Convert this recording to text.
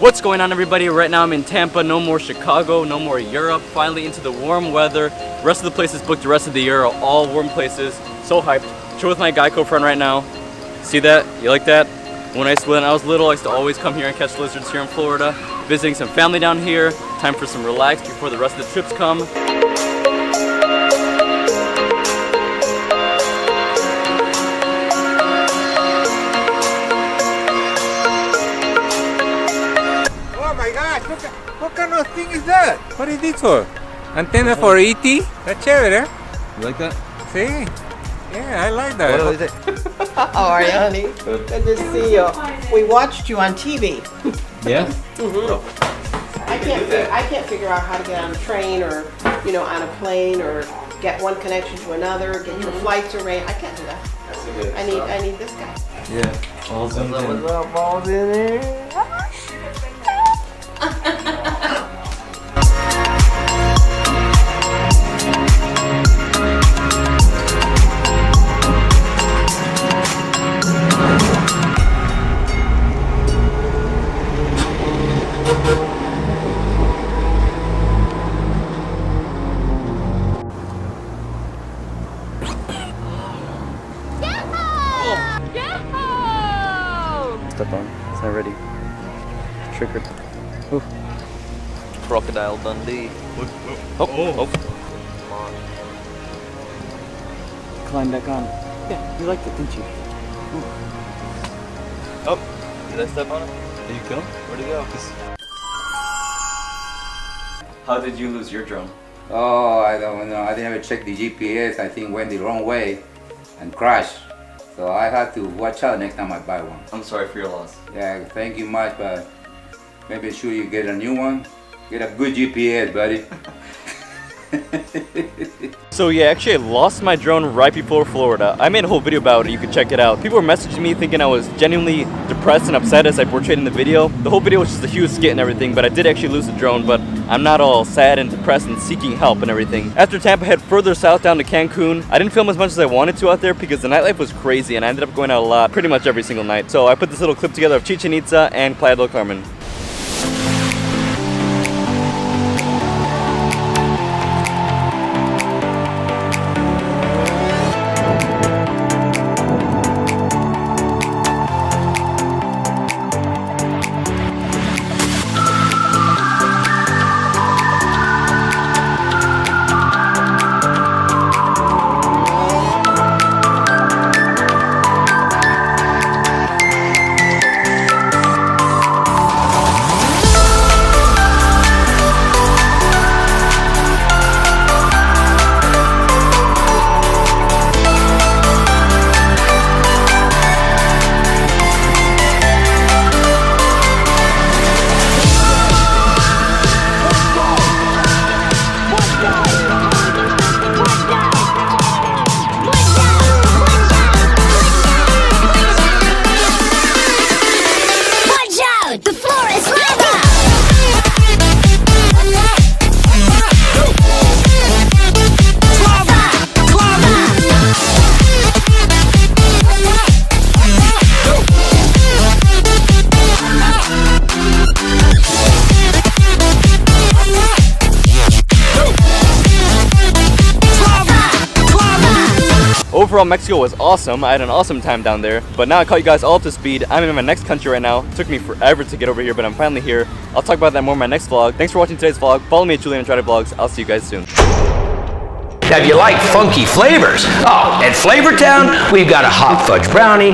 What's going on, everybody? Right now I'm in Tampa, no more Chicago, no more Europe, finally into the warm weather. The rest of the places booked the rest of the year are all warm places. So hyped. Chill with my Geico friend right now. See that? You like that? When I was little, I used to always come here and catch lizards here in Florida. Visiting some family down here. Time for some relax before the rest of the trips come. What kind of thing is that? What is this for? Antenna for ET? That's chévere. You like that? See? Yeah, I like that. What is it? How are you, honey? Good to see you. We watched you on TV. Yeah? I can't figure out how to get on a train or, on a plane or get one connection to another, get your flights arranged. I can't do that. I need this guy. Yeah. Balls in there. What's up, balls in there? Step on. It's not ready. Triggered. Ooh. Crocodile Dundee. Oh. Climb back on. Yeah, you liked it, didn't you? Ooh. Oh, did I step on it? Did you kill him? Where'd he go? How did you lose your drone? Oh, I don't know. I didn't ever check the GPS. I think went the wrong way and crashed. So I have to watch out next time I buy one. I'm sorry for your loss. Yeah, thank you much, but maybe sure you get a new one. Get a good GPS, buddy. So yeah, actually I lost my drone right before Florida. I made a whole video about it, you can check it out. People were messaging me thinking I was genuinely depressed and upset as I portrayed in the video. The whole video was just a huge skit and everything, but I did actually lose the drone, but I'm not all sad and depressed and seeking help and everything. After Tampa, I head further south down to Cancun. I didn't film as much as I wanted to out there because the nightlife was crazy and I ended up going out a lot, pretty much every single night. So I put this little clip together of Chichen Itza and Playa del Carmen. Overall, Mexico was awesome. I had an awesome time down there. But now I caught you guys all up to speed. I'm in my next country right now. It took me forever to get over here, but I'm finally here. I'll talk about that more in my next vlog. Thanks for watching today's vlog. Follow me at Julian Andrade Vlogs. I'll see you guys soon. Now, if you like funky flavors, oh, at Flavor Town, we've got a hot fudge brownie,